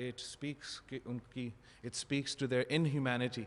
it speaks to their inhumanity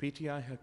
PTI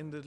in the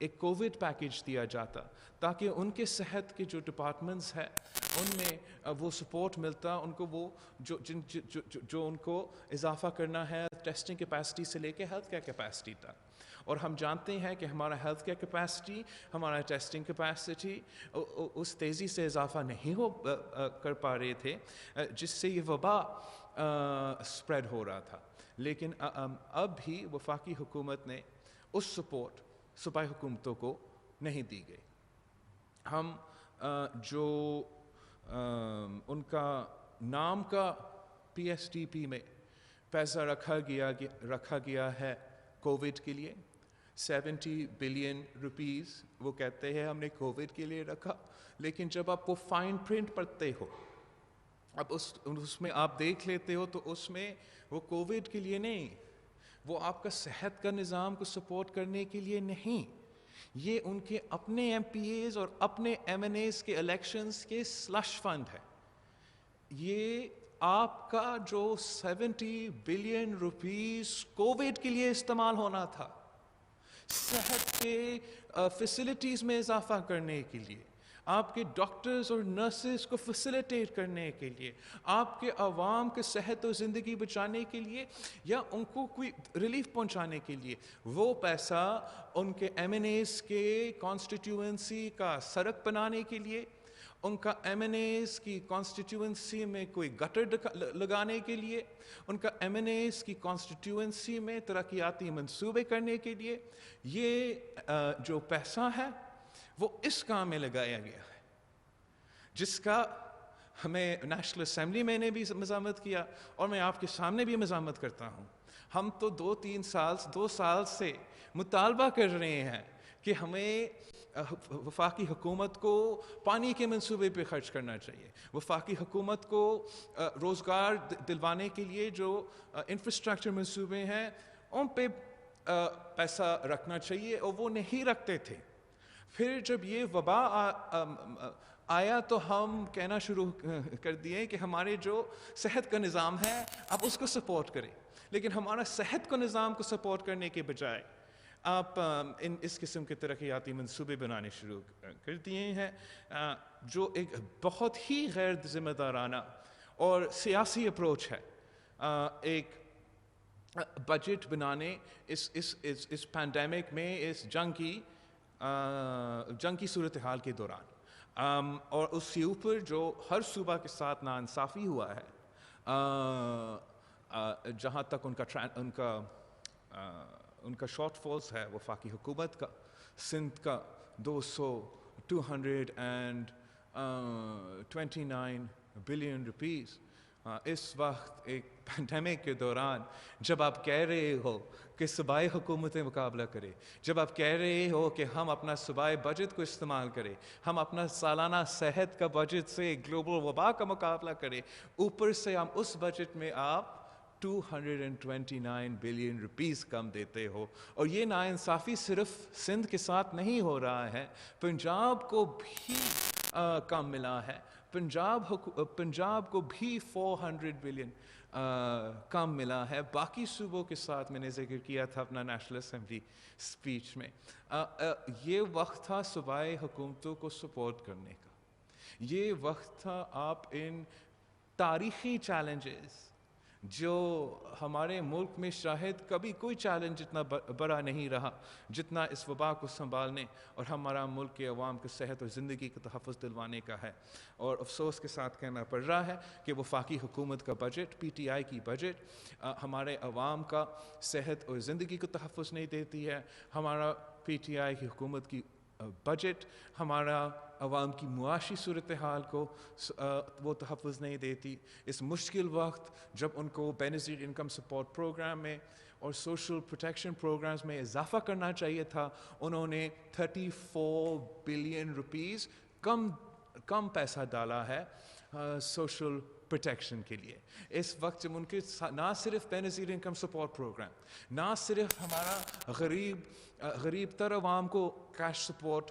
ایک Covid package دیا جاتا تاکہ ان کے صحت کے جو ڈپارٹمنٹس ہیں ان میں وہ سپورٹ ملتا ان کو، وہ جو ان کو اضافہ کرنا ہے ٹیسٹنگ کیپیسٹی سے لے کے ہیلتھ کیئر کیپیسٹی تک. اور ہم جانتے ہیں کہ ہمارا ہیلتھ کیئر کیپیسٹی، ہمارا ٹیسٹنگ کیپیسٹی اس تیزی سے اضافہ نہیں کر پا رہے تھے جس سے یہ وبا اسپریڈ ہو رہا تھا. لیکن اب بھی وفاقی حکومت نے اس سپورٹ صوبائی حکومتوں کو نہیں دی گئی. ہم جو ان کا نام کا پی ایس ٹی پی میں پیسہ رکھا گیا ہے کووڈ کے لیے 70 بلین روپیز، وہ کہتے ہیں ہم نے کووڈ کے لیے رکھا، لیکن جب آپ وہ فائن پرنٹ پڑھتے ہو، اب اس میں آپ دیکھ لیتے ہو تو اس میں وہ کووڈ کے لیے نہیں، وہ آپ کا صحت کا نظام کو سپورٹ کرنے کے لیے نہیں، یہ ان کے اپنے ایم پی ایز اور اپنے ایم این ایز کے الیکشنز کے سلش فنڈ ہے. یہ آپ کا جو 70 بلین روپیز کووڈ کے لیے استعمال ہونا تھا، صحت کے فیسلٹیز میں اضافہ کرنے کے لیے، آپ کے ڈاکٹرز اور نرسز کو فیسیلیٹیٹ کرنے کے لیے، آپ کے عوام کے صحت و زندگی بچانے کے لیے، یا ان کو کوئی ریلیف پہنچانے کے لیے، وہ پیسہ ان کے ایم این ایز کے کانسٹیٹیوئنسی کا سڑک بنانے کے لیے، ان کا ایم این ایز کی کانسٹیٹیوئنسی میں کوئی گٹر لگانے کے لیے، ان کا ایم این ایز کی کانسٹیٹیوئنسی میں ترقیاتی منصوبے کرنے کے لیے، یہ جو پیسہ ہے وہ اس کام میں لگایا گیا ہے، جس کا ہمیں نیشنل اسمبلی میں نے بھی مذمت کیا اور میں آپ کے سامنے بھی مذمت کرتا ہوں. ہم تو 2 سال سے مطالبہ کر رہے ہیں کہ ہمیں وفاقی حکومت کو پانی کے منصوبے پہ خرچ کرنا چاہیے، وفاقی حکومت کو روزگار دلوانے کے لیے جو انفراسٹرکچر منصوبے ہیں ان پہ پیسہ رکھنا چاہیے، اور وہ نہیں رکھتے تھے. پھر جب یہ وبا آیا تو ہم کہنا شروع کر دیے کہ ہمارے جو صحت کا نظام ہے آپ اس کو سپورٹ کریں، لیکن ہمارا صحت کا نظام کو سپورٹ کرنے کے بجائے آپ اس قسم کے ترقیاتی منصوبے بنانے شروع کر دیے ہیں، جو ایک بہت ہی غیر ذمہ دارانہ اور سیاسی اپروچ ہے ایک بجٹ بنانے اس پینڈیمک میں، اس جنگ کی صورتحال کے دوران، اور اس کے اوپر جو ہر صوبہ کے ساتھ ناانصافی ہوا ہے، جہاں تک ان کا شارٹ فالز ہے وفاقی حکومت کا، سندھ کا 229 بلین روپیز. اس وقت ایک پینڈیمک کے دوران جب آپ کہہ رہے ہو کہ صوبائی حکومتیں مقابلہ کریں، جب آپ کہہ رہے ہو کہ ہم اپنا صوبائی بجٹ کو استعمال کریں، ہم اپنا سالانہ صحت کا بجٹ سے گلوبل وبا کا مقابلہ کریں، اوپر سے ہم اس بجٹ میں آپ 229 بلین روپیز کم دیتے ہو. اور یہ ناانصافی صرف سندھ کے ساتھ نہیں ہو رہا ہے، پنجاب کو بھی کم ملا ہے، پنجاب کو بھی 400 بلین کم ملا ہے. باقی صوبوں کے ساتھ میں نے ذکر کیا تھا اپنا نیشنل اسمبلی اسپیچ میں. یہ وقت تھا صوبائی حکومتوں کو سپورٹ کرنے کا، یہ وقت تھا آپ ان تاریخی چیلنجز جو ہمارے ملک میں شاید کبھی کوئی چیلنج اتنا بڑا نہیں رہا جتنا اس وبا کو سنبھالنے اور ہمارا ملک کے عوام کو صحت اور زندگی کا تحفظ دلوانے کا ہے. اور افسوس کے ساتھ کہنا پڑ رہا ہے کہ وفاقی حکومت کا بجٹ، پی ٹی آئی کی بجٹ ہمارے عوام کا صحت اور زندگی کو تحفظ نہیں دیتی ہے. ہمارا پی ٹی آئی کی حکومت کی بجٹ ہمارا عوام کی معاشی صورتحال کو وہ تحفظ نہیں دیتی. اس مشکل وقت جب ان کو بے نظیر انکم سپورٹ پروگرام میں اور سوشل پروٹیکشن پروگرامز میں اضافہ کرنا چاہیے تھا، انہوں نے 34 بلین روپیز کم پیسہ ڈالا ہے سوشل پروٹیکشن کے لیے. اس وقت جب ان کے نہ صرف بے نظیر انکم سپورٹ پروگرام، نہ صرف ہمارا غریب تر عوام کو کیش سپورٹ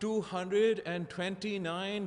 229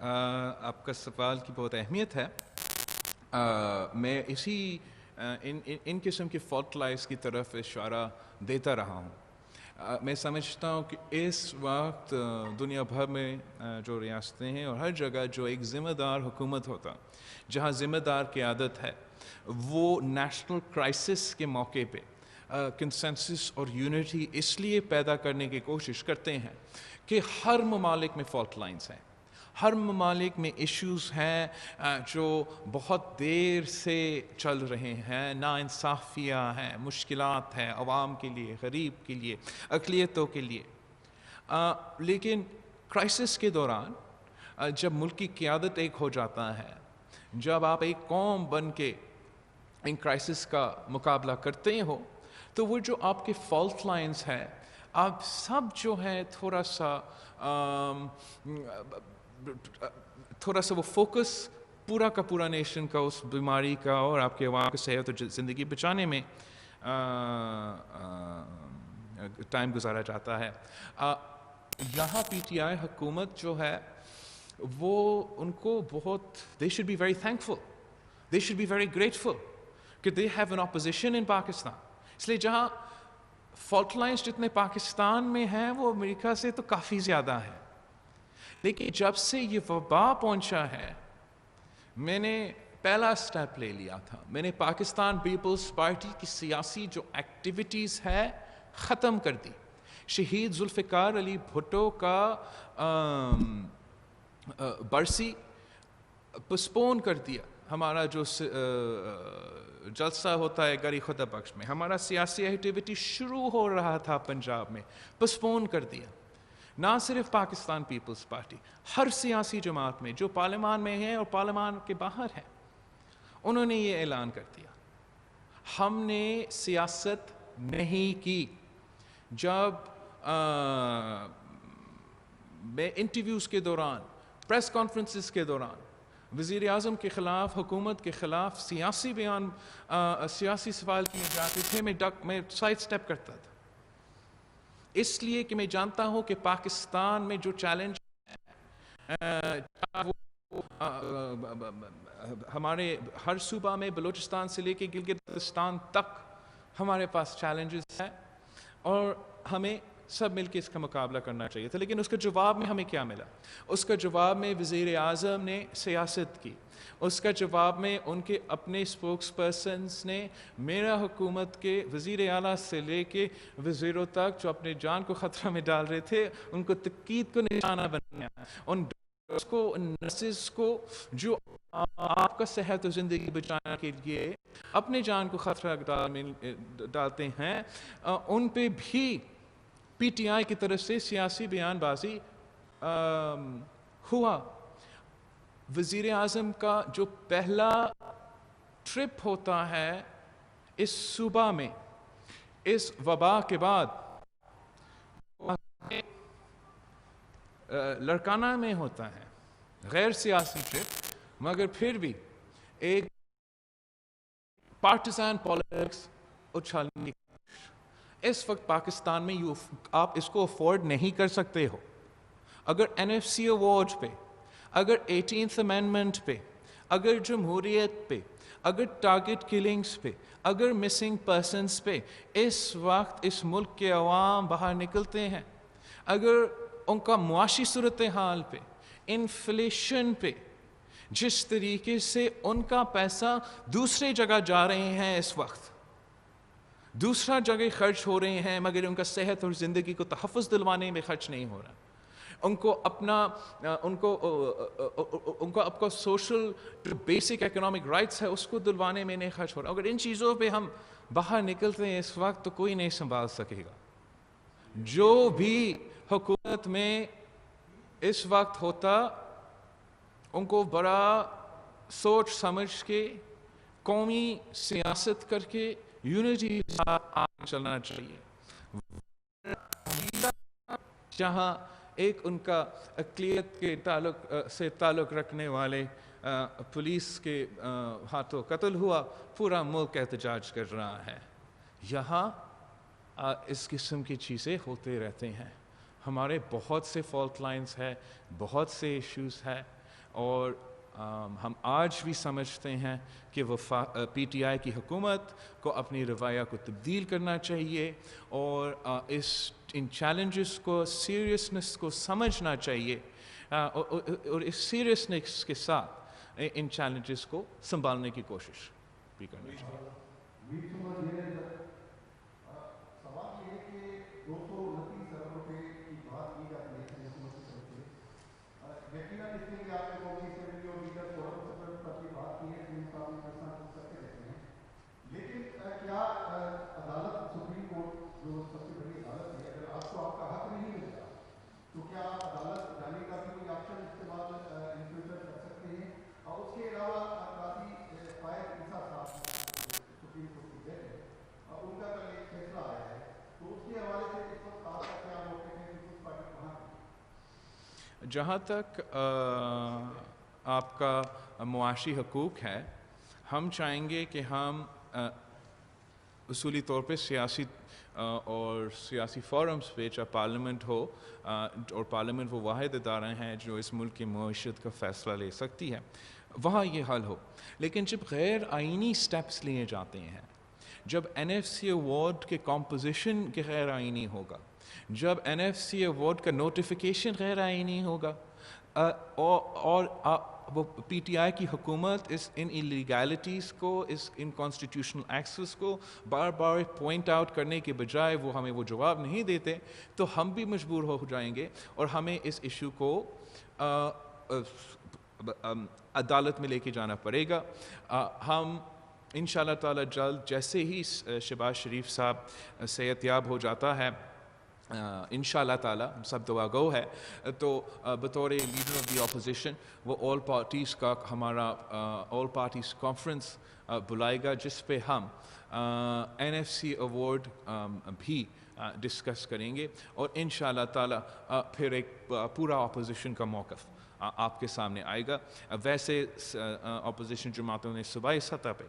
آپ کا سوال کی بہت اہمیت ہے. میں اسی ان قسم کے فالٹ لائنز کی طرف اشارہ دیتا رہا ہوں. میں سمجھتا ہوں کہ اس وقت دنیا بھر میں جو ریاستیں ہیں اور ہر جگہ جو ایک ذمہ دار حکومت ہوتا، جہاں ذمہ دار قیادت ہے، وہ نیشنل کرائسس کے موقع پہ کنسنسس اور یونٹی اس لیے پیدا کرنے کی کوشش کرتے ہیں کہ ہر ممالک میں فالٹ لائنز ہیں، ہر ممالک میں ایشوز ہیں جو بہت دیر سے چل رہے ہیں، ناانصافیاں ہیں، مشکلات ہیں عوام کے لیے، غریب کے لیے، اقلیتوں کے لیے. لیکن کرائسس کے دوران جب ملک کی قیادت ایک ہو جاتا ہے، جب آپ ایک قوم بن کے ان کرائسس کا مقابلہ کرتے ہو، تو وہ جو آپ کے فالٹ لائنز ہیں، آپ سب جو ہے تھوڑا سا وہ فوکس پورا کا پورا نیشن کا اس بیماری کا اور آپ کے عوام کی صحت اور زندگی بچانے میں ٹائم گزارا جاتا ہے. یہاں پی ٹی آئی حکومت جو ہے وہ ان کو بہت they should be very thankful, they should be very grateful کہ they have an opposition in Pakistan. اس لیے جہاں فالٹ لائنز جتنے پاکستان میں ہیں وہ امریکہ سے تو کافی زیادہ ہے. لیکن جب سے یہ وبا پہنچا ہے، میں نے پہلا سٹیپ لے لیا تھا. میں نے پاکستان پیپلز پارٹی کی سیاسی جو ایکٹیویٹیز ہے ختم کر دی. شہید ذوالفقار علی بھٹو کا برسی پسپون کر دیا. ہمارا جو جلسہ ہوتا ہے گری خدا بخش میں، ہمارا سیاسی ایکٹیویٹی شروع ہو رہا تھا پنجاب میں، پسپون کر دیا. نہ صرف پاکستان پیپلز پارٹی، ہر سیاسی جماعت میں جو پارلیمان میں ہے اور پارلیمان کے باہر ہے، انہوں نے یہ اعلان کر دیا ہم نے سیاست نہیں کی. جب میں انٹرویوز کے دوران، پریس کانفرنسز کے دوران وزیر اعظم کے خلاف، حکومت کے خلاف سیاسی بیان، سیاسی سوال کیے جاتے تھے، میں سائڈ سٹیپ کرتا تھا، اس لیے کہ میں جانتا ہوں کہ پاکستان میں جو چیلنج ہمارے ہر صوبہ میں، بلوچستان سے لے کے گلگت بلتستان تک ہمارے پاس چیلنجز ہیں اور ہمیں سب مل کے اس کا مقابلہ کرنا چاہیے تھا. لیکن اس کے جواب میں ہمیں کیا ملا؟ اس کا جواب میں وزیر اعظم نے سیاست کی. اس کا جواب میں ان کے اپنے اسپوکس پرسنز نے میرا حکومت کے وزیر اعلیٰ سے لے کے وزیروں تک جو اپنے جان کو خطرہ میں ڈال رہے تھے، ان کو تنقید کو نشانہ بنایا. ان ڈاکٹرز کو، ان نرسز کو جو آپ کا صحت و زندگی بچانے کے لیے اپنے جان کو خطرہ ڈالتے ہیں، ان پہ بھی پی ٹی آئی کی طرف سے سیاسی بیان بازی ہوا. وزیر اعظم کا جو پہلا ٹرپ ہوتا ہے اس صوبہ میں اس وبا کے بعد، لڑکانہ میں ہوتا ہے، غیر سیاسی ٹرپ، مگر پھر بھی ایک پارٹیزان پالیٹکس اچھالنے کی. اس وقت پاکستان میں آپ اس کو افورڈ نہیں کر سکتے ہو. اگر این ایف سی ایوارڈ پہ، اگر 18th امینڈمنٹ پہ، اگر جمہوریت پہ، اگر ٹارگٹ کلنگز پہ، اگر مسنگ پرسنز پہ اس وقت اس ملک کے عوام باہر نکلتے ہیں، اگر ان کا معاشی صورتحال پہ، انفلیشن پہ، جس طریقے سے ان کا پیسہ دوسرے جگہ جا رہے ہیں، اس وقت دوسرا جگہ خرچ ہو رہے ہیں، مگر ان کا صحت اور زندگی کو تحفظ دلوانے میں خرچ نہیں ہو رہا، ان کو اپنا سوشل جو بیسک اکنامک رائٹس ہے اس کو دلوانے میں نہیں خرچ ہو رہا. اگر ان چیزوں پہ ہم باہر نکلتے ہیں اس وقت تو کوئی نہیں سنبھال سکے گا. جو بھی حکومت میں اس وقت ہوتا، ان کو بڑا سوچ سمجھ کے قومی سیاست کر کے یونٹی کے ساتھ آگے چلنا چاہیے. جہاں ایک ان کا اقلیت کے تعلق رکھنے والے پولیس کے ہاتھوں قتل ہوا، پورا ملک احتجاج کر رہا ہے. یہاں اس قسم کی چیزیں ہوتے رہتے ہیں. ہمارے بہت سے فالٹ لائنز ہیں، بہت سے ایشوز ہیں. اور ہم آج بھی سمجھتے ہیں کہ پی ٹی آئی کی حکومت کو اپنی رویہ کو تبدیل کرنا چاہیے اور ان چیلنجز کو سیریسنس کو سمجھنا چاہیے اور اس سیریسنس کے ساتھ ان چیلنجز کو سنبھالنے کی کوشش بھی کرنا چاہیے. جہاں تک آپ کا معاشی حقوق ہے، ہم چاہیں گے کہ ہم اصولی طور پہ سیاسی فورمز پہ، چاہے پارلیمنٹ ہو اور پارلیمنٹ وہ واحد ادارہ ہیں جو اس ملک کی معیشت کا فیصلہ لے سکتی ہے، وہاں یہ حل ہو. لیکن جب غیر آئینی سٹیپس لیے جاتے ہیں، جب این ایف سی ایوارڈ کے کمپوزیشن کے غیر آئینی ہوگا، جب این ایف سی ایوارڈ کا نوٹیفیکیشن غیر آئینی ہوگا اور وہ پی ٹی آئی کی حکومت ان ایلیگیلٹیز کو، اس ان کانسٹیٹیوشنل ایکسس کو بار بار پوائنٹ آؤٹ کرنے کے بجائے وہ ہمیں وہ جواب نہیں دیتے، تو ہم بھی مجبور ہو جائیں گے اور ہمیں اس ایشو کو عدالت میں لے کے جانا پڑے گا. ہم ان شاء اللہ تعالیٰ جلد جیسے ہی شہباز شریف صاحب صحت یاب ہو جاتا ہے، ان شاء اللہ تعالیٰ سب دعا گو ہے، تو بطور لیڈر آف دی اپوزیشن وہ آل پارٹیز کا ہمارا آل پارٹیز کانفرنس بلائے گا، جس پہ ہم این ایف سی ایوارڈ بھی ڈسکس کریں گے اور ان شاء اللہ تعالیٰ پھر ایک پورا اپوزیشن کا موقف آپ کے سامنے آئے گا. ویسے اپوزیشن جماعتوں نے صوبائی سطح پہ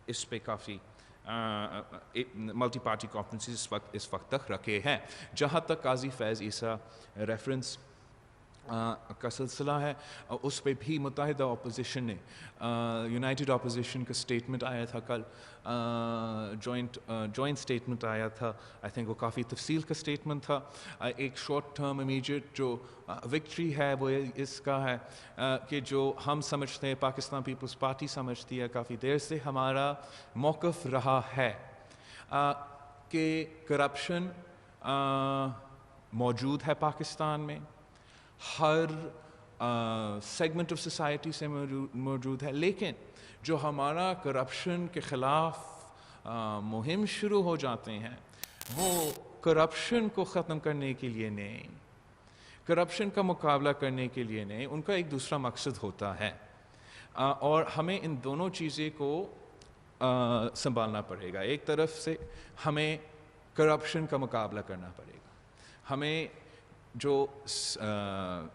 اس پہ کافی ملٹی پارٹی کانفرنسز اس وقت تک رکھے ہیں. جہاں تک قاضی فیض عیسیٰ ریفرنس کا سلسلہ ہے، اس پہ بھی متحدہ اپوزیشن نے یونائٹڈ اپوزیشن کا اسٹیٹمنٹ آیا تھا کل، جوائنٹ اسٹیٹمنٹ آیا تھا. آئی تھنک وہ کافی تفصیل کا اسٹیٹمنٹ تھا. ایک شارٹ ٹرم امیجیٹ جو وکٹری ہے وہ اس کا ہے کہ جو ہم سمجھتے ہیں، پاکستان پیپلز پارٹی سمجھتی ہے، کافی دیر سے ہمارا موقف رہا ہے کہ کرپشن موجود ہے پاکستان میں، ہر سیگمنٹ آف سوسائٹی سے موجود ہے، لیکن جو ہمارا کرپشن کے خلاف مہم شروع ہو جاتے ہیں وہ کرپشن کو ختم کرنے کے لیے نہیں، کرپشن کا مقابلہ کرنے کے لیے نہیں، ان کا ایک دوسرا مقصد ہوتا ہے اور ہمیں ان دونوں چیزیں کو سنبھالنا پڑے گا. ایک طرف سے ہمیں کرپشن کا مقابلہ کرنا پڑے گا، ہمیں جو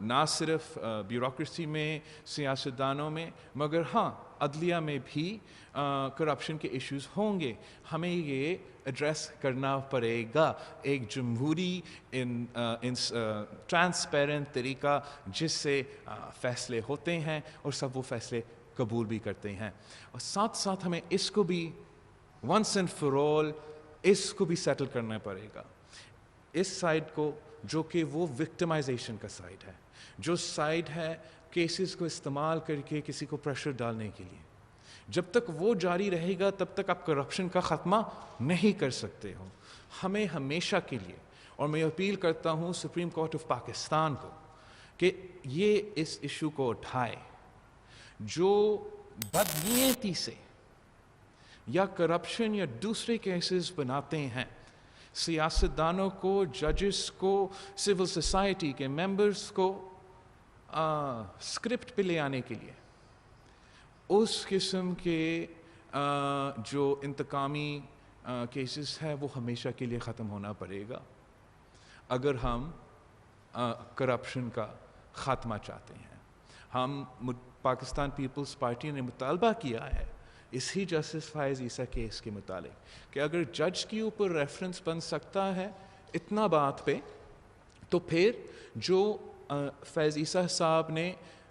نہ صرف بیوروکریسی میں، سیاستدانوں میں، مگر ہاں عدلیہ میں بھی کرپشن کے ایشوز ہوں گے، ہمیں یہ ایڈریس کرنا پڑے گا ایک جمہوری ٹرانسپیرنٹ طریقہ جس سے فیصلے ہوتے ہیں اور سب وہ فیصلے قبول بھی کرتے ہیں. اور ساتھ ساتھ ہمیں اس کو بھی ونس اینڈ فار آل اس کو بھی سیٹل کرنا پڑے گا، اس سائڈ کو جو کہ وہ وکٹمائزیشن کا سائڈ ہے، جو سائڈ ہے کیسز کو استعمال کر کے کسی کو پریشر ڈالنے کے لیے. جب تک وہ جاری رہے گا تب تک آپ کرپشن کا خاتمہ نہیں کر سکتے ہو. ہمیں ہمیشہ کے لیے، اور میں اپیل کرتا ہوں سپریم کورٹ آف پاکستان کو کہ یہ اس ایشو کو اٹھائے، جو بدنیتی سے یا کرپشن یا دوسرے کیسز بناتے ہیں سیاستدانوں کو، ججز کو، سول سوسائٹی کے ممبرز کو اسکرپٹ پہ لے آنے کے لیے، اس قسم کے جو انتقامی کیسز ہے وہ ہمیشہ کے لیے ختم ہونا پڑے گا اگر ہم کرپشن کا خاتمہ چاہتے ہیں. ہم پاکستان پیپلز پارٹی نے مطالبہ کیا ہے اسی جسٹس فیض عیسیٰ کیس کے متعلق کہ اگر جج کے اوپر ریفرنس بن سکتا ہے اتنا بات پہ، تو پھر جو فیض عیسیٰ صاحب نے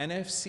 NFC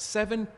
7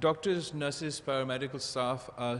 doctors, nurses, paramedical staff,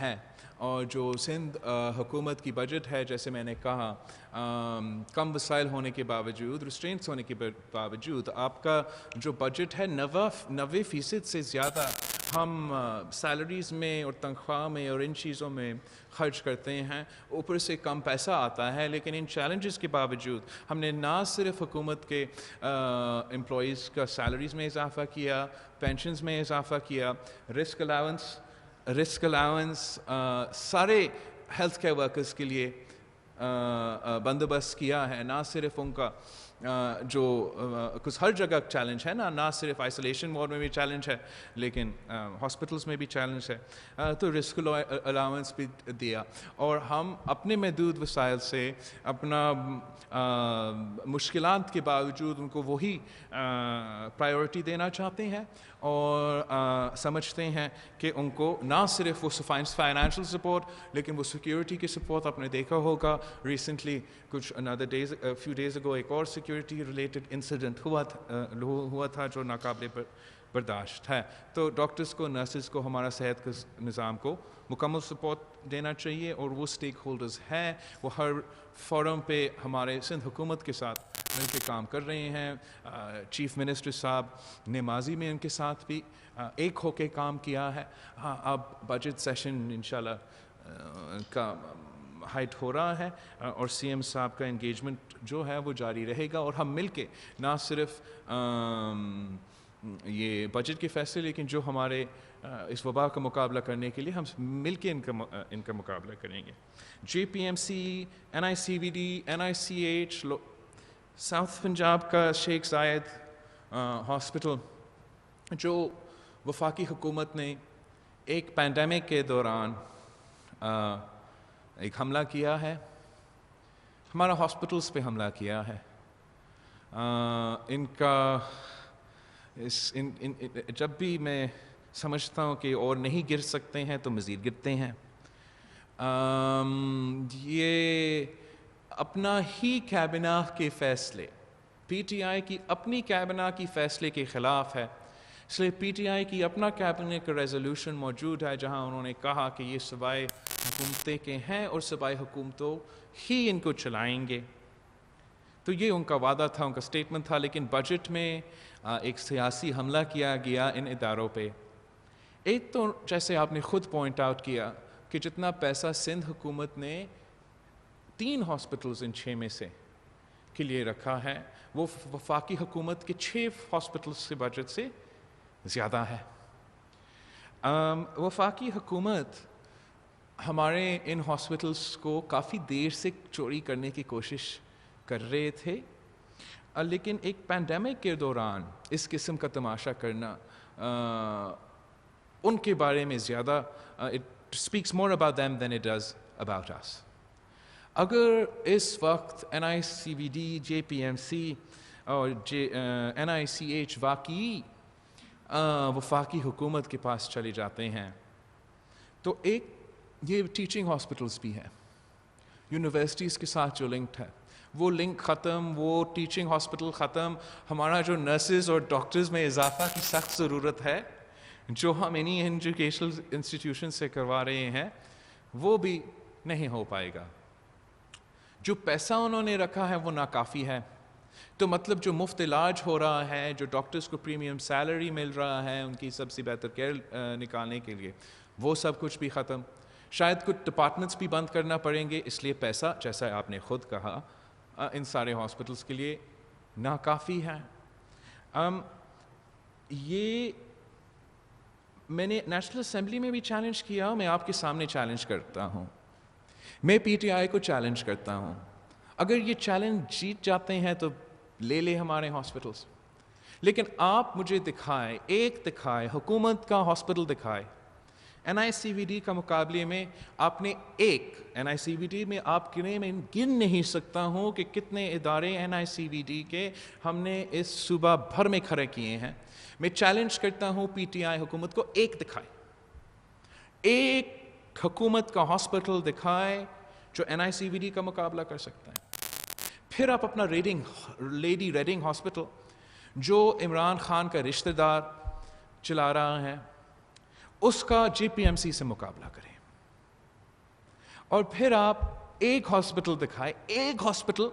ہے. اور جو سندھ حکومت کی بجٹ ہے, جیسے میں نے کہا, کم وسائل ہونے کے باوجود, ریسٹرینٹس ہونے کے باوجود, آپ کا جو بجٹ ہے 90% سے زیادہ ہم سیلریز میں اور تنخواہ میں اور ان چیزوں میں خرچ کرتے ہیں. اوپر سے کم پیسہ آتا ہے, لیکن ان چیلنجز کے باوجود ہم نے نہ صرف حکومت کے امپلائیز کا سیلریز میں اضافہ کیا, پینشنز میں اضافہ کیا, رسک الاؤنس سارے ہیلتھ کیئر ورکرز کے لیے بندوبست کیا ہے. نہ صرف ان کا جو کچھ ہر جگہ چیلنج ہے, نہ صرف آئسولیشن وارڈ میں بھی چیلنج ہے, لیکن ہاسپٹلس میں بھی چیلنج ہے, تو رسک الاؤنس بھی دیا. اور ہم اپنے محدود وسائل سے, اپنا مشکلات کے باوجود ان کو وہی پرائیورٹی دینا چاہتے ہیں, اور سمجھتے ہیں کہ ان کو نہ صرف وہ فائنینشیل سپورٹ, لیکن وہ سیکیورٹی کی سپورٹ. آپ نے دیکھا ہوگا ریسنٹلی کچھ few days ago ایک اور سیکیورٹی ریلیٹڈ انسیڈنٹ ہوا تھا جو ناقابل برداشت ہے. تو ڈاکٹرز کو, نرسز کو, ہمارا صحت کے نظام کو مکمل سپورٹ دینا چاہیے, اور وہ اسٹیک ہولڈرز ہیں, وہ ہر فورم پہ ہمارے سندھ حکومت کے ساتھ مل کے کام کر رہے ہیں. چیف منسٹر صاحب نے ماضی میں ان کے ساتھ بھی ایک ہو کے کام کیا ہے. ہاں, اب بجٹ سیشن انشاءاللہ کا ہائٹ ہو رہا ہے, اور سی ایم صاحب کا انگیجمنٹ جو ہے وہ جاری رہے گا, اور ہم مل کے نہ صرف یہ بجٹ کے فیصلے, لیکن جو ہمارے اس وبا کا مقابلہ کرنے کے لیے ہم مل کے ان کا مقابلہ کریں گے. JPMC, NICVD, NICH, south Punjab کا شیخ زائد ہاسپٹل, جو وفاقی حکومت نے ایک پینڈیمک کے دوران ایک حملہ کیا ہے, ہمارا ہاسپٹلس پہ حملہ کیا ہے. ان کا جب بھی میں سمجھتا ہوں کہ اور نہیں گر سکتے ہیں تو مزید گرتے ہیں. یہ اپنا ہی کابینہ کے فیصلے, PTI کی اپنی کابینہ کی فیصلے کے خلاف ہے. اس لیے PTI کی اپنا کابینہ کا ریزولوشن موجود ہے, جہاں انہوں نے کہا کہ یہ صوبائی حکومتیں کے ہیں اور صوبائی حکومتوں ہی ان کو چلائیں گے. تو یہ ان کا وعدہ تھا, ان کا سٹیٹمنٹ تھا. لیکن بجٹ میں ایک سیاسی حملہ کیا گیا ان اداروں پہ. ایک تو جیسے آپ نے خود پوائنٹ آؤٹ کیا کہ جتنا پیسہ سندھ حکومت نے 3 ہاسپٹلز ان 6 میں سے کے لیے رکھا ہے, وہ وفاقی حکومت کے 6 ہاسپٹلز کے بجٹ سے زیادہ ہے. وفاقی حکومت ہمارے ان ہاسپٹلس کو کافی دیر سے چوری کرنے کی کوشش کر رہے تھے, لیکن ایک پینڈیمک کے دوران اس قسم کا تماشا کرنا ان کے بارے میں زیادہ it speaks more about them than it does about us. اگر اس وقت NICVD, JPMC اور NICH واقعی وفاقی حکومت کے پاس چلے جاتے ہیں, تو ایک یہ ٹیچنگ ہاسپٹلس بھی ہیں, یونیورسٹیز کے ساتھ جو لنکڈ ہے وہ لنک ختم, وہ ٹیچنگ ہاسپٹل ختم. ہمارا جو نرسز اور ڈاکٹرز میں اضافہ کی سخت ضرورت ہے, جو ہم انہی ایجوکیشنل انسٹیٹیوشن سے کروا رہے ہیں, وہ بھی نہیں ہو پائے گا. جو پیسہ انہوں نے رکھا ہے وہ ناکافی ہے. تو مطلب جو مفت علاج ہو رہا ہے, جو ڈاکٹرز کو پریمیم سیلری مل رہا ہے ان کی سب سے بہتر کیئر نکالنے کے لیے, وہ سب کچھ بھی ختم. شاید کچھ ڈپارٹمنٹس بھی بند کرنا پڑیں گے, اس لیے پیسہ, جیسا آپ نے خود کہا, ان سارے ہاسپٹلس کے لیے ناکافی ہے. یہ میں نے نیشنل اسمبلی میں بھی چیلنج کیا, میں آپ کے سامنے چیلنج کرتا ہوں, میں PTI کو چیلنج کرتا ہوں. اگر یہ چیلنج جیت جاتے ہیں تو لے لے ہمارے ہاسپٹلس, لیکن آپ مجھے دکھائے حکومت کا ہاسپٹل دکھائے. NICVD کا مقابلے میں آپ نے ایک NICVD میں آپ گن نہیں سکتا ہوں کہ کتنے ادارے NICVD کے ہم نے اس صوبہ بھر میں کھڑے کیے ہیں. میں چیلنج کرتا ہوں PTI حکومت کو ایک دکھائے, ایک حکومت کا ہاسپٹل دکھائے جو NICVD کا مقابلہ کر سکتا ہے. پھر آپ اپنا لیڈی ریڈنگ ہاسپٹل جو عمران خان کا رشتہ دار چلا رہا ہے, اس کا JPMC سے مقابلہ کریں. اور پھر آپ ایک ہاسپٹل دکھائے، ایک ہاسپٹل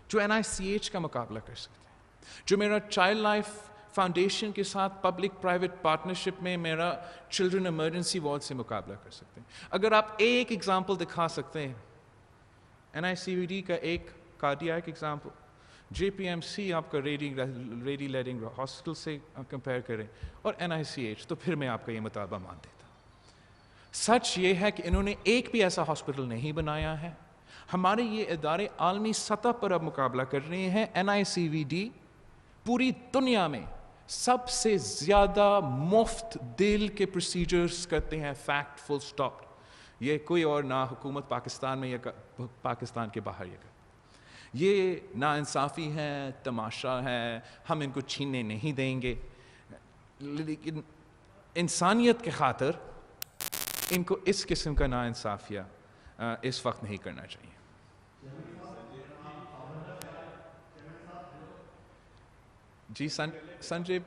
جو NICH کا مقابلہ کر سکتے ہیں، جو میرا چائلڈ لائف فاؤنڈیشن کے ساتھ پبلک پرائیویٹ پارٹنرشپ میں میرا چلڈرن ایمرجنسی وارڈ سے مقابلہ کر سکتے ہیں۔ اگر آپ ایک ایگزامپل دکھا سکتے ہیں، NICVD کا ایک کارڈیاک ایگزامپل، JPMC آپ کا ریڈی لیڈنگ ہاسپٹل سے کمپیئر کریں، اور NICH، تو پھر میں آپ کا یہ مطالبہ مان دیتا۔ سچ یہ ہے کہ انہوں نے ایک بھی ایسا ہاسپٹل نہیں بنایا ہے۔ ہمارے یہ ادارے عالمی سطح پر اب مقابلہ کر رہے ہیں۔ NICVD پوری دنیا میں سب سے زیادہ مفت دل کے پروسیجرز کرتے ہیں، فیکٹ، فل سٹاپ۔ یہ کوئی اور نہ حکومت پاکستان میں یا پاکستان کے باہر یہ ناانصافی ہے، تماشا ہے، ہم ان کو چھیننے نہیں دیں گے، لیکن انسانیت کے خاطر ان کو اس قسم کا ناانصافیہ اس وقت نہیں کرنا چاہیے۔ جی سنجے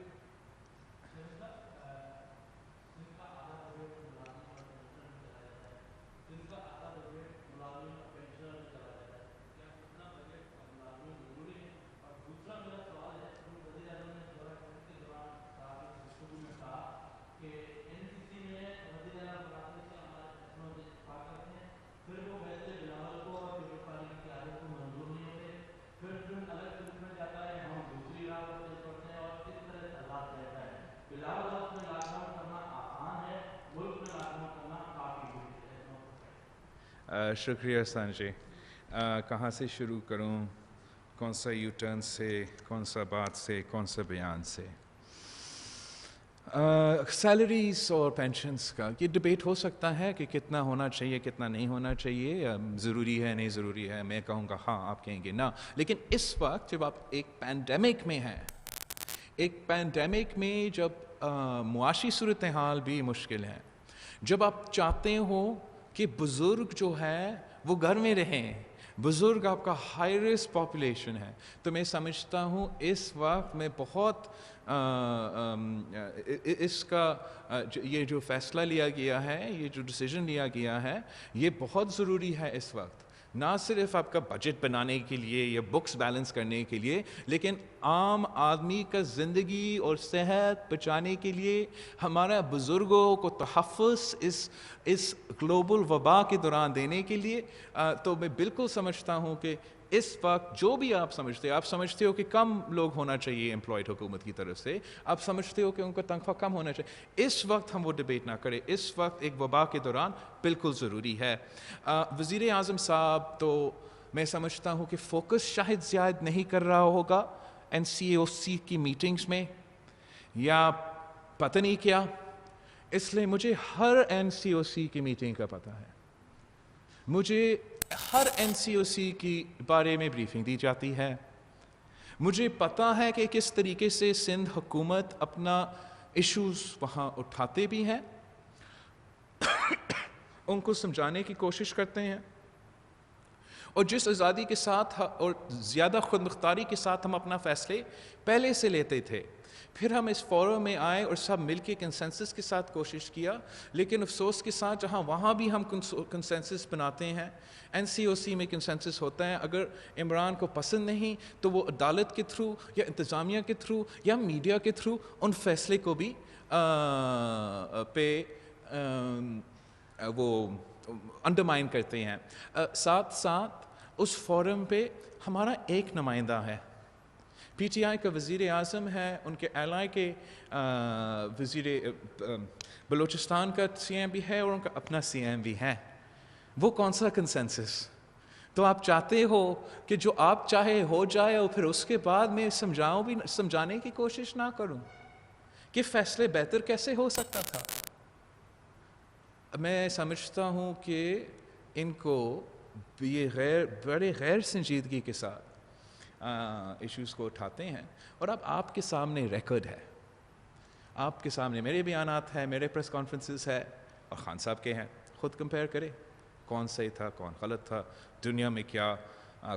شکریہ سنجے۔ کہاں سے شروع کروں؟ کون سا یو ٹرن سے، کون سا بات سے، کون سا بیان سے؟ سیلریز اور پینشنز کا یہ ڈبیٹ ہو سکتا ہے کہ کتنا ہونا چاہیے، کتنا نہیں ہونا چاہیے، ضروری ہے نہیں ضروری ہے۔ میں کہوں گا ہاں، آپ کہیں گے نہ۔ لیکن اس وقت جب آپ ایک پینڈیمک میں ہیں، ایک پینڈیمک میں جب معاشی صورتحال بھی مشکل ہے، جب آپ چاہتے ہو کہ بزرگ جو ہے وہ گھر میں رہیں، بزرگ آپ کا ہائی رسک پاپولیشن ہے، تو میں سمجھتا ہوں اس وقت میں بہت اس کا یہ جو فیصلہ لیا گیا ہے، یہ جو ڈیسیژن لیا گیا ہے، یہ بہت ضروری ہے اس وقت، نہ صرف آپ کا بجٹ بنانے کے لیے یا بکس بیلنس کرنے کے لیے، لیکن عام آدمی کا زندگی اور صحت بچانے کے لیے، ہمارا بزرگوں کو تحفظ اس گلوبل وبا کے دوران دینے کے لیے۔ تو میں بالکل سمجھتا ہوں کہ اس وقت جو بھی آپ سمجھتے ہو کہ کم لوگ ہونا چاہیے امپلائڈ حکومت کی طرف سے، آپ سمجھتے ہو کہ ان کا تنخواہ کم ہونا چاہیے، اس وقت ہم وہ ڈیبیٹ نہ کریں۔ اس وقت ایک وبا کے دوران بالکل ضروری ہے۔ وزیر اعظم صاحب تو میں سمجھتا ہوں کہ فوکس شاید زیادہ نہیں کر رہا ہوگا NCOC کی میٹنگز میں، یا پتہ نہیں کیا، اس لیے مجھے ہر NCOC کی میٹنگ کا پتہ ہے، مجھے ہر NCOC کی بارے میں بریفنگ دی جاتی ہے، مجھے پتہ ہے کہ کس طریقے سے سندھ حکومت اپنا ایشوز وہاں اٹھاتے بھی ہیں، ان کو سمجھانے کی کوشش کرتے ہیں، اور جس آزادی کے ساتھ اور زیادہ خود مختاری کے ساتھ ہم اپنا فیصلے پہلے سے لیتے تھے، پھر ہم اس فورم میں آئے اور سب مل کے کنسنسس کے ساتھ کوشش کیا، لیکن افسوس کے ساتھ جہاں وہاں بھی ہم کنسنسس بناتے ہیں، NCOC میں کنسنسس ہوتا ہے، اگر عمران کو پسند نہیں تو وہ عدالت کے تھرو یا انتظامیہ کے تھرو یا میڈیا کے تھرو ان فیصلے کو بھی وہ انڈرمائن کرتے ہیں۔ ساتھ ساتھ اس فورم پہ ہمارا ایک نمائندہ ہے، PTI کا وزیر اعظم ہے، ان کے ایلائی کے وزیر بلوچستان کا CM بھی ہے، اور ان کا اپنا CM بھی ہے۔ وہ کون سا کنسنسس؟ تو آپ چاہتے ہو کہ جو آپ چاہے ہو جائے، اور پھر اس کے بعد میں سمجھانے کی کوشش نہ کروں کہ فیصلے بہتر کیسے ہو سکتا تھا۔ میں سمجھتا ہوں کہ ان کو یہ بڑے غیر سنجیدگی کے ساتھ ایشوز کو اٹھاتے ہیں، اور اب آپ کے سامنے ریکارڈ ہے، آپ کے سامنے میرے بیانات ہیں، میرے پریس کانفرنسز ہے، اور خان صاحب کے ہیں، خود کمپیئر کرے کون صحیح تھا کون غلط تھا، دنیا میں کیا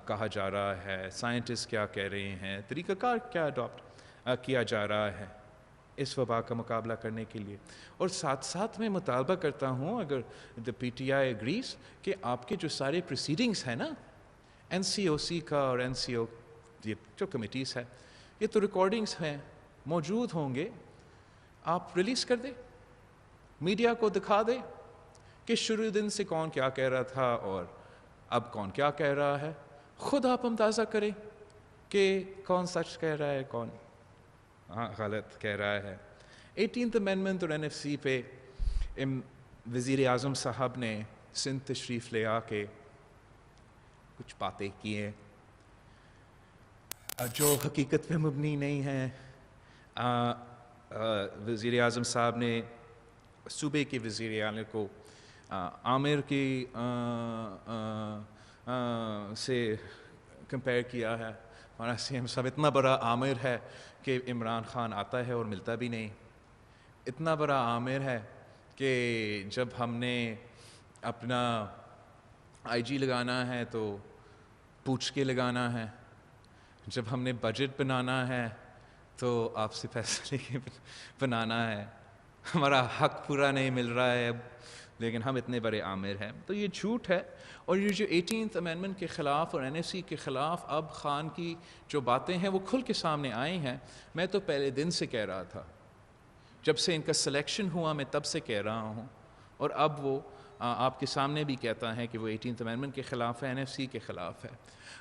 کہا جا رہا ہے، سائنٹسٹ کیا کہہ رہے ہیں، طریقہ کار کیا اڈاپٹ کیا جا رہا ہے۔ اس وبا کا مقابلہ کرنے کے لیے. اور ساتھ ساتھ میں مطالبہ کرتا ہوں اگر دا پی ٹی آئی اگریز کہ آپ کے جو سارے پروسیڈنگس ہیں نا این سی او سی کا اور این سی او یہ جو کمیٹیز ہے یہ تو ریکارڈنگس ہیں موجود ہوں گے, آپ ریلیز کر دیں, میڈیا کو دکھا دیں کہ شروع دن سے کون کیا کہہ رہا تھا اور اب کون کیا کہہ رہا ہے. خود آپ اندازہ کریں کہ کون سچ کہہ رہا ہے کون غلط کہہ رہا ہے. 18th امینڈمنٹ اور این ایف سی پہ وزیر اعظم صاحب نے سندھ تشریف لے آ کے کچھ باتیں کیے جو حقیقت پہ مبنی نہیں ہیں. وزیر اعظم صاحب نے صوبے کے وزیر اعلیٰ کو عامر کی سے کمپیئر کیا ہے. ہمارا سی ایم صاحب اتنا بڑا عامر ہے کہ عمران خان آتا ہے اور ملتا بھی نہیں. اتنا بڑا عامر ہے کہ جب ہم نے اپنا آئی جی لگانا ہے تو پوچھ کے لگانا ہے, جب ہم نے بجٹ بنانا ہے تو آپ سے پیسے لے کے بنانا ہے. ہمارا حق پورا نہیں مل رہا ہے اب, لیکن ہم اتنے بڑے عامر ہیں. تو یہ جھوٹ ہے. اور یہ جو 18th امینڈمنٹ کے خلاف اور این ایف سی کے خلاف اب خان کی جو باتیں ہیں وہ کھل کے سامنے آئی ہیں. میں تو پہلے دن سے کہہ رہا تھا, جب سے ان کا سلیکشن ہوا میں تب سے کہہ رہا ہوں, اور اب وہ آپ کے سامنے بھی کہتا ہے کہ وہ 18th امینڈمنٹ کے خلاف ہے, این ایف سی کے خلاف ہے.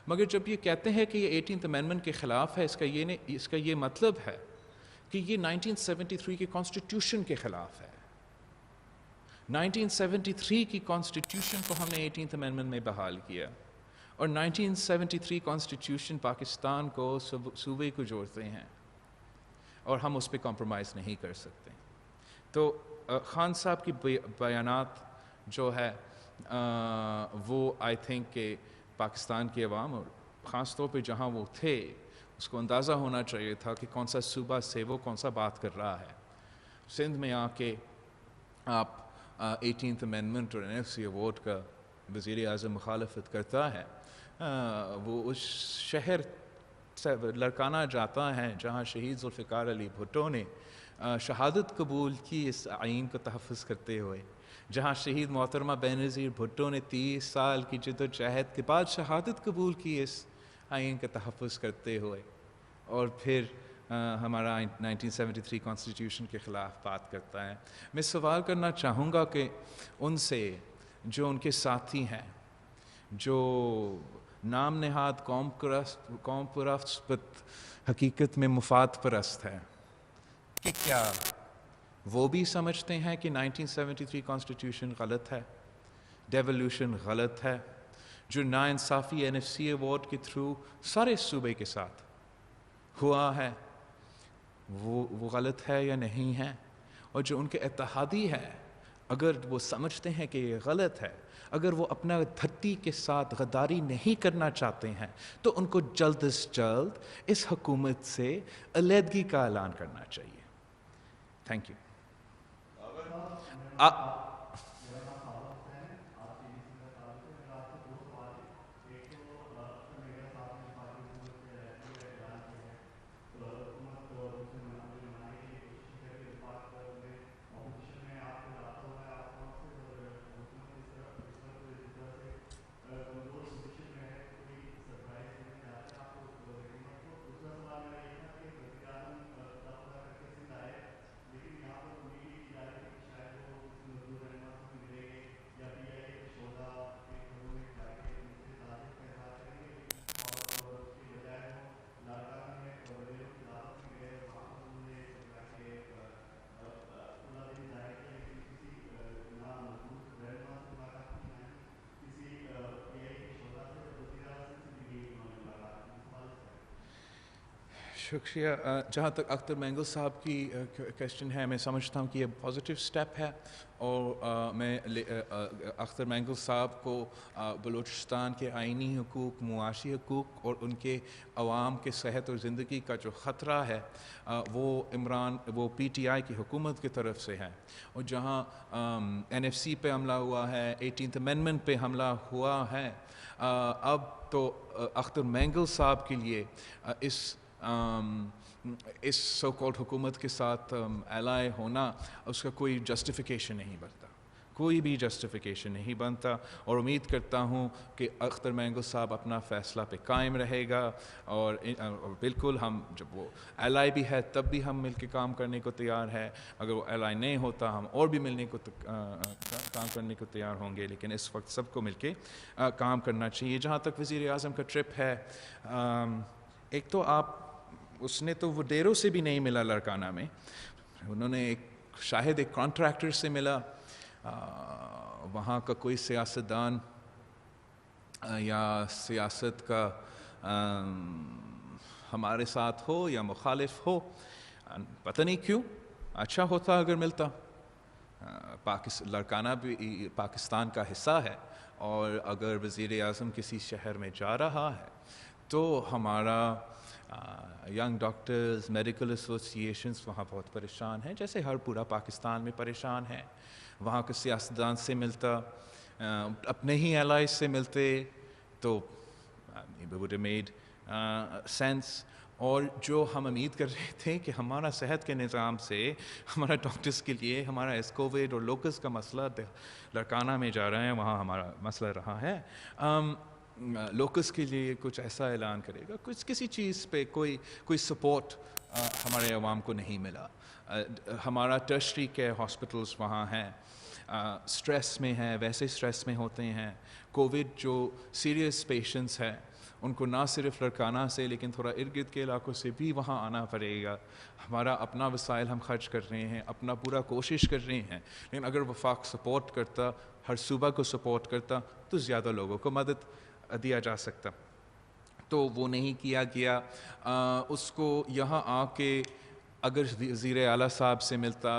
مگر جب یہ کہتے ہیں کہ یہ 18th امینڈمنٹ کے خلاف ہے, اس کا یہ مطلب ہے کہ یہ 1973 کے کانسٹیٹیوشن کے خلاف ہے. 1973 کی کانسٹیٹیوشن کو ہم نے 18th امینڈمنٹ میں بحال کیا, اور 1973 کانسٹیٹیوشن پاکستان کو صوبے کو جوڑتے ہیں, اور ہم اس پہ کمپرومائز نہیں کر سکتے. تو خان صاحب کی بیانات جو ہے وہ آئی تھنک کہ پاکستان کے عوام اور خاص طور پہ جہاں وہ تھے اس کو اندازہ ہونا چاہیے تھا کہ کون سا صوبہ سے وہ کون سا بات کر رہا ہے. سندھ میں آ کے آپ 18th امینڈمنٹ اور این ایف سی ووٹ کا وزیر اعظم مخالفت کرتا ہے, وہ اس شہر سے لڑکانہ جاتا ہے جہاں شہید ذوالفقار علی بھٹو نے شہادت قبول کی اس آئین کو تحفظ کرتے ہوئے, جہاں شہید محترمہ بینظیر بھٹو نے 30 سال کی جد و جہد کے بعد شہادت قبول کی اس آئین کا تحفظ کرتے ہوئے, اور پھر ہمارا 1973 کانسٹیٹیوشن کے خلاف بات کرتا ہے. میں سوال کرنا چاہوں گا کہ ان سے جو ان کے ساتھی ہیں جو نام نہاد قوم پرست حقیقت میں مفاد پرست ہے, کہ کیا وہ بھی سمجھتے ہیں کہ 1973 کانسٹیٹیوشن غلط ہے, ڈیولوشن غلط ہے, جو ناانصافی این ایف سی ایوارڈ کے تھرو سارے صوبے کے ساتھ ہوا ہے وہ غلط ہے یا نہیں ہے, اور جو ان کے اتحادی ہے اگر وہ سمجھتے ہیں کہ یہ غلط ہے, اگر وہ اپنا دھرتی کے ساتھ غداری نہیں کرنا چاہتے ہیں تو ان کو جلد از جلد اس حکومت سے علیحدگی کا اعلان کرنا چاہیے. Thank you. شکریہ. جہاں تک اختر مینگل صاحب کی کویشچن ہے, میں سمجھتا ہوں کہ یہ پازیٹیو سٹیپ ہے, اور میں اختر مینگل صاحب کو بلوچستان کے آئینی حقوق, معاشی حقوق اور ان کے عوام کے صحت اور زندگی کا جو خطرہ ہے وہ پی ٹی آئی کی حکومت کی طرف سے ہے, اور جہاں این ایف سی پہ حملہ ہوا ہے, 18th امینڈمنٹ پہ حملہ ہوا ہے, اب تو اختر مینگل صاحب کے لیے اس اس سو کالڈ حکومت کے ساتھ ایلائی ہونا اس کا کوئی جسٹیفیکیشن نہیں بنتا، کوئی بھی جسٹیفیکیشن نہیں بنتا، اور امید کرتا ہوں کہ اختر مینگو صاحب اپنا فیصلہ پہ قائم رہے گا، اور بالکل ہم جب وہ ایلائی بھی ہے تب بھی ہم مل کے کام کرنے کو تیار ہے، اگر وہ ایلائی نہیں ہوتا ہم اور بھی ملنے کو کام کرنے کو تیار ہوں گے، لیکن اس وقت سب کو مل کے کام کرنا چاہیے۔ جہاں تک وزیر اعظم کا ٹرپ ہے، ایک تو اس نے تو وہ ڈیروں سے بھی نہیں ملا لڑکانہ میں، انہوں نے شاید ایک کانٹریکٹر سے ملا، وہاں کا کوئی سیاستدان یا سیاست کا ہمارے ساتھ ہو یا مخالف ہو، پتہ نہیں کیوں، اچھا ہوتا اگر ملتا۔ لڑکانہ بھی پاکستان کا حصہ ہے، اور اگر وزیر اعظم کسی شہر میں جا رہا ہے تو ہمارا ینگ ڈاکٹرز میڈیکل ایسوسیشنز وہاں بہت پریشان ہیں، جیسے ہر پورا پاکستان میں پریشان ہے۔ وہاں کے سیاستدان سے ملتا، اپنے ہی الائز سے ملتے تو would have made sense۔ اور جو ہم امید کر رہے تھے کہ ہمارا صحت کے نظام سے ہمارا ڈاکٹرز کے لیے ہمارا کووڈ اور لوکس کا مسئلہ لڑکانہ میں جا رہے ہیں، وہاں ہمارا مسئلہ رہا ہے، لوکس کے لیے کچھ ایسا اعلان کرے گا، کسی چیز پہ کوئی سپورٹ ہمارے عوام کو نہیں ملا۔ ہمارا ٹرشری کیئر ہاسپٹلس وہاں ہیں، سٹریس میں ہیں، ویسے سٹریس میں ہوتے ہیں۔ کووڈ جو سیریس پیشنٹس ہیں ان کو نہ صرف لڑکانہ سے لیکن تھوڑا ارد گرد کے علاقوں سے بھی وہاں آنا پڑے گا۔ ہمارا اپنا وسائل ہم خرچ کر رہے ہیں، اپنا پورا کوشش کر رہے ہیں، لیکن اگر وفاق سپورٹ کرتا، ہر صوبہ کو سپورٹ کرتا تو زیادہ لوگوں کو مدد دیا جا سکتا، تو وہ نہیں کیا گیا۔ اس کو یہاں آ کے اگر وزیر اعلیٰ صاحب سے ملتا،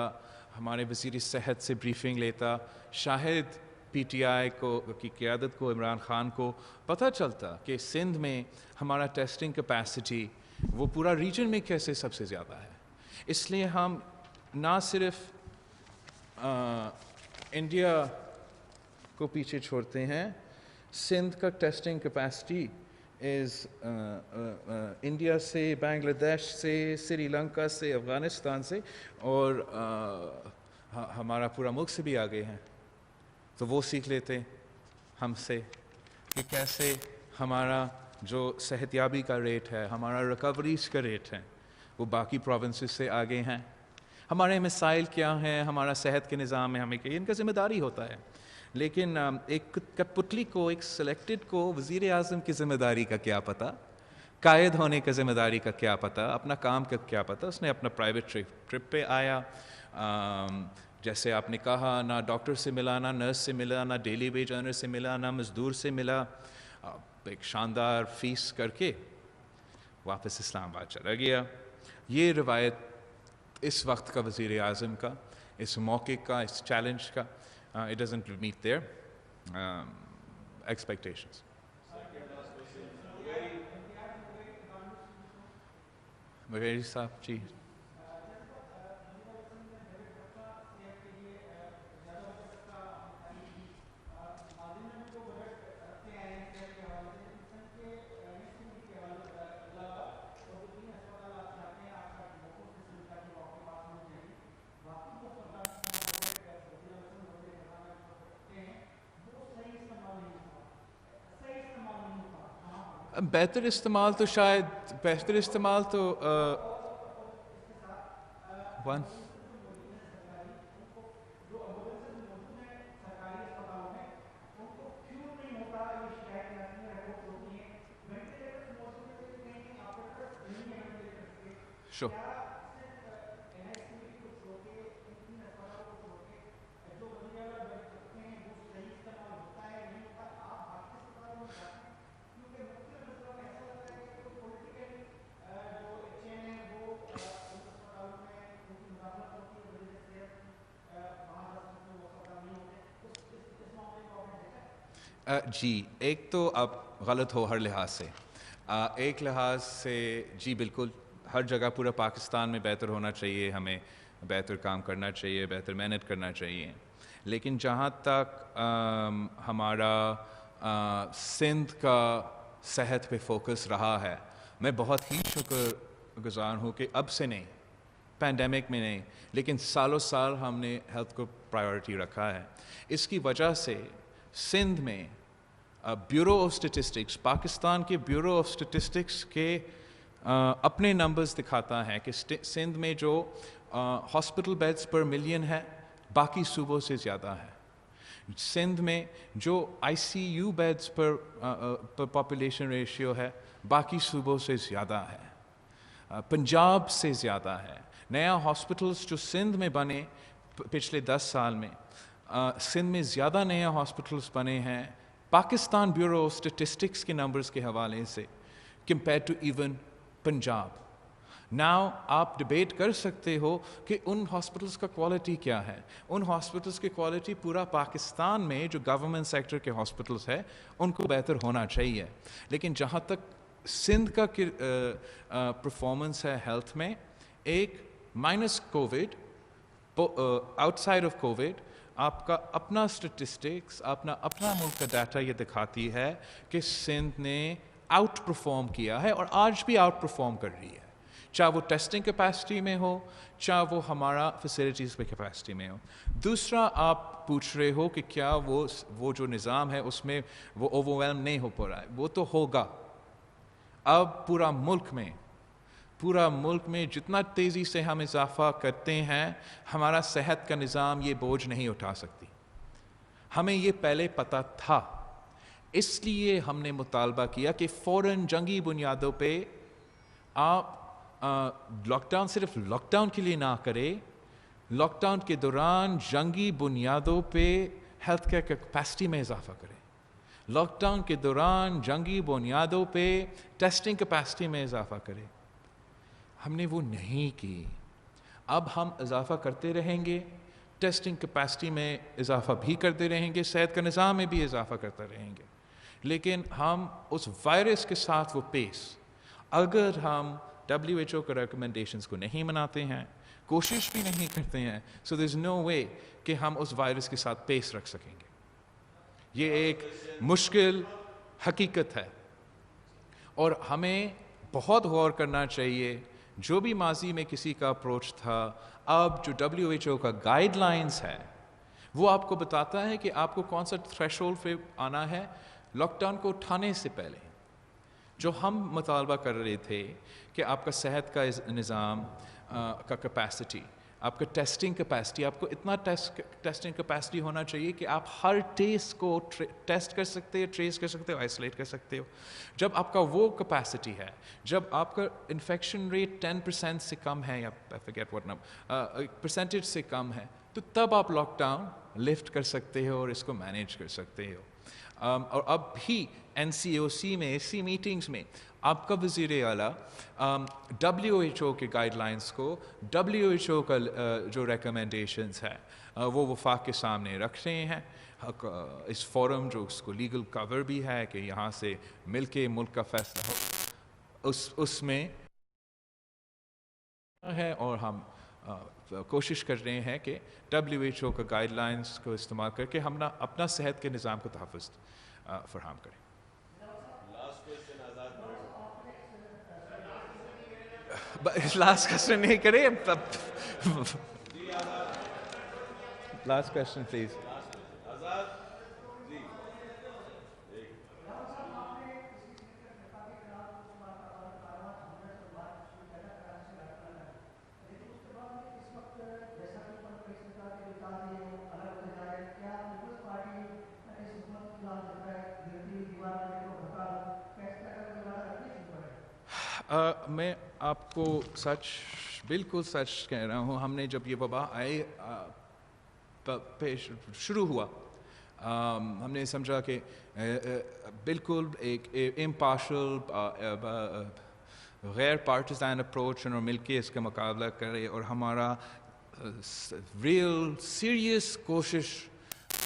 ہمارے وزیر صحت سے بریفنگ لیتا، شاید پی ٹی آئی کی قیادت کو، عمران خان کو پتہ چلتا کہ سندھ میں ہمارا ٹیسٹنگ کیپیسٹی وہ پورا ریجن میں کیسے سب سے زیادہ ہے۔ اس لیے ہم نہ صرف انڈیا کو پیچھے چھوڑتے ہیں، سندھ کا ٹیسٹنگ کیپیسٹی انڈیا سے، بنگلہ دیش سے، سری لنکا سے، افغانستان سے، اور ہمارا پورا ملک سے بھی آگے ہیں، تو وہ سیکھ لیتے ہم سے کہ کیسے ہمارا جو صحت یابی کا ریٹ ہے، ہمارا ریکوریز کا ریٹ ہے، وہ باقی پروونسز سے آگے ہیں۔ ہمارے مسائل کیا ہیں، ہمارا صحت کے نظام میں ہمیں کہ ان کا ذمہ داری ہوتا ہے، لیکن ایک کٹپتلی کو، ایک سلیکٹڈ کو وزیر اعظم کی ذمہ داری کا کیا پتہ، قائد ہونے کا ذمہ داری کا کیا پتہ، اپنا کام کا کیا پتہ۔ اس نے اپنا پرائیویٹ ٹرپ پہ آیا، جیسے آپ نے کہا، نہ ڈاکٹر سے ملا، نہ نرس سے ملا، نہ ڈیلی ویج ارنر سے ملا، نہ مزدور سے ملا، ایک شاندار فیس کر کے واپس اسلام آباد چلا گیا۔ یہ روایت اس وقت کا وزیر اعظم کا، اس موقع کا، اس چیلنج کا، it doesn't meet their expectations۔ بغیر صاحب جی، بہتر استعمال تو شاید بہتر استعمال تو ون شو جی، ایک تو اب غلط ہو ہر لحاظ سے، ایک لحاظ سے جی بالکل ہر جگہ پورا پاکستان میں بہتر ہونا چاہیے، ہمیں بہتر کام کرنا چاہیے، بہتر محنت کرنا چاہیے، لیکن جہاں تک ہمارا سندھ کا صحت پہ فوکس رہا ہے، میں بہت ہی شکر گزار ہوں کہ اب سے نہیں، پینڈیمک میں نہیں، لیکن سالوں سال ہم نے ہیلتھ کو پرائیورٹی رکھا ہے. اس کی وجہ سے سندھ میں بیورو آف اسٹیٹسٹکس، پاکستان کے بیورو آف اسٹیٹسٹکس کے اپنے نمبرز دکھاتا ہے کہ سندھ میں جو ہاسپٹل بیڈز پر ملین ہے باقی صوبوں سے زیادہ ہے. سندھ میں جو I C U beds per population ratio ہے باقی صوبوں سے زیادہ ہے، پنجاب سے زیادہ ہے. نیا ہاسپٹلس جو سندھ میں بنے پچھلے 10 سال میں، سندھ میں زیادہ نیا ہاسپٹلس بنے ہیں پاکستان بیورو آف اسٹیٹسٹکس کے نمبرز کے حوالے سے compare to even Punjab. Now آپ ڈبیٹ کر سکتے ہو کہ ان ہاسپٹلس کا کوالٹی کیا ہے. ان ہاسپٹلس کی کوالٹی پورا پاکستان میں جو گورنمنٹ سیکٹر کے ہاسپٹلس ہے ان کو بہتر ہونا چاہیے، لیکن جہاں تک سندھ کا پرفارمنس ہے ہیلتھ میں، ایک minus Covid, out side of Covid, آپ کا اپنا اسٹیٹسٹکس، اپنا ملک کا ڈیٹا یہ دکھاتی ہے کہ سندھ نے آؤٹ پرفارم کیا ہے اور آج بھی آؤٹ پرفارم کر رہی ہے، چاہے وہ ٹیسٹنگ کیپیسٹی میں ہو، چاہے وہ ہمارا فیسلٹیز پہ کیپیسٹی میں ہو. دوسرا آپ پوچھ رہے ہو کہ کیا وہ جو نظام ہے اس میں وہ اوورویلم نہیں ہو پا رہا ہے. وہ تو ہوگا. اب پورا ملک میں جتنا تیزی سے ہم اضافہ کرتے ہیں ہمارا صحت کا نظام یہ بوجھ نہیں اٹھا سکتی. ہمیں یہ پہلے پتہ تھا، اس لیے ہم نے مطالبہ کیا کہ فوراً جنگی بنیادوں پہ آپ لاک ڈاؤن صرف لاک ڈاؤن کے لیے نہ کرے، لاک ڈاؤن کے دوران جنگی بنیادوں پہ ہیلتھ کیئر کیپیسٹی میں اضافہ کرے، لاک ڈاؤن کے دوران جنگی بنیادوں پہ ٹیسٹنگ کیپیسٹی میں اضافہ کرے. ہم نے وہ نہیں کی. اب ہم اضافہ کرتے رہیں گے، ٹیسٹنگ کیپیسٹی میں اضافہ بھی کرتے رہیں گے، صحت کا نظام میں بھی اضافہ کرتے رہیں گے، لیکن ہم اس وائرس کے ساتھ وہ پیس، اگر ہم WHO کے ریکمنڈیشنز کو نہیں مناتے ہیں، کوشش بھی نہیں کرتے ہیں، سو دیر از نو وے کہ ہم اس وائرس کے ساتھ پیس رکھ سکیں گے. یہ ایک مشکل حقیقت ہے اور ہمیں بہت غور کرنا چاہیے. جو بھی ماضی میں کسی کا اپروچ تھا، اب جو WHO کا گائیڈ لائنز ہے وہ آپ کو بتاتا ہے کہ آپ کو کون سا تھریش ہولڈ پہ آنا ہے لاک ڈاؤن کو اٹھانے سے پہلے. جو ہم مطالبہ کر رہے تھے کہ آپ کا صحت کا نظام کا کیپیسٹی، آپ کا ٹیسٹنگ کیپیسٹی، آپ کو اتنا ٹیسٹنگ کیپیسٹی ہونا چاہیے کہ آپ ہر ٹیسٹ کو ٹیسٹ کر سکتے ہو، ٹریس کر سکتے ہو، آئسولیٹ کر سکتے ہو. جب آپ کا وہ کیپیسٹی ہے، جب آپ کا انفیکشن ریٹ 10% سے کم ہے یا فارگیٹ واٹ نمبر پرسنٹیج سے کم ہے، تو تب آپ لاک ڈاؤن لفٹ کر سکتے ہو اور اس کو مینیج کر سکتے ہو. اور اب بھی NCOC میں ایسی میٹنگز میں آپ کا وزیر اعلیٰ WHO کے گائیڈ لائنس کو، WHO کا جو ریکمنڈیشنز ہے وہ وفاق کے سامنے رکھ رہے ہیں. اس فورم جو اس کو لیگل کور بھی ہے کہ یہاں سے مل کے ملک کا فیصلہ ہو، اس میں ہے. اور ہم کوشش کر رہے ہیں کہ WHO کا گائیڈ لائنس کو استعمال کر کے ہم اپنا صحت کے نظام کو تحفظ فراہم کریں. لاسٹ کوشچن نہیں کرے. Last question please. میں آپ کو بالکل سچ کہہ رہا ہوں. ہم نے جب یہ وبا شروع ہوا، ہم نے سمجھا کہ بالکل ایک امپارشل غیر پارٹیزان اپروچ اور مل کے اس کا مقابلہ کرے، اور ہمارا ریئل سیریس کوشش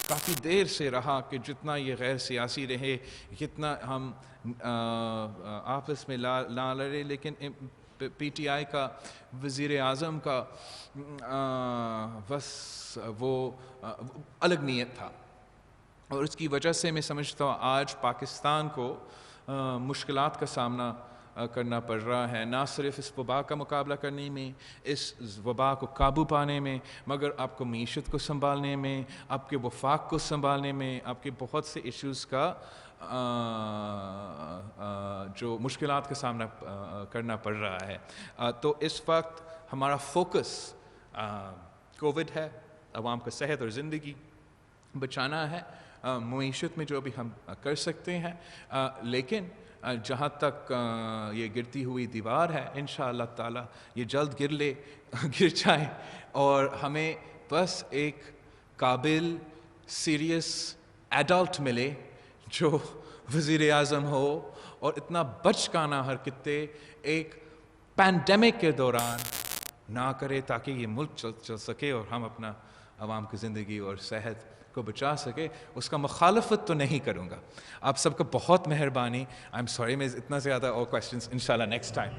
کافی دیر سے رہا کہ جتنا یہ غیر سیاسی رہے، جتنا ہم آپس میں نہ لڑے. لیکن PTI کا وزیر اعظم کا بس وہ الگ نیت تھا، اور اس کی وجہ سے میں سمجھتا ہوں آج پاکستان کو مشکلات کا سامنا کرنا پڑ رہا ہے، نہ صرف اس وبا کا مقابلہ کرنے میں، اس وبا کو قابو پانے میں، مگر آپ کو معیشت کو سنبھالنے میں، آپ کے وفاق کو سنبھالنے میں، آپ کے بہت سے ایشوز کا جو مشکلات کا سامنا کرنا پڑ رہا ہے. تو اس وقت ہمارا فوکس کووڈ ہے، عوام کا صحت اور زندگی بچانا ہے، معیشت میں جو بھی ہم کر سکتے ہیں، لیکن جہاں تک یہ گرتی ہوئی دیوار ہے انشاءاللہ تعالی یہ جلد گر جائے اور ہمیں بس ایک قابل سیریس ایڈلٹ ملے جو وزیر اعظم ہو اور اتنا بچکانہ حرکتیں ایک پینڈیمک کے دوران نہ کرے تاکہ یہ ملک چل سکے اور ہم اپنا عوام کی زندگی اور صحت کو بچا سکے. اس کا مخالفت تو نہیں کروں گا. آپ سب کو بہت مہربانی. آئی ایم سوری میں اتنا زیادہ اور کویسچنس انشاءاللہ نیکسٹ ٹائم.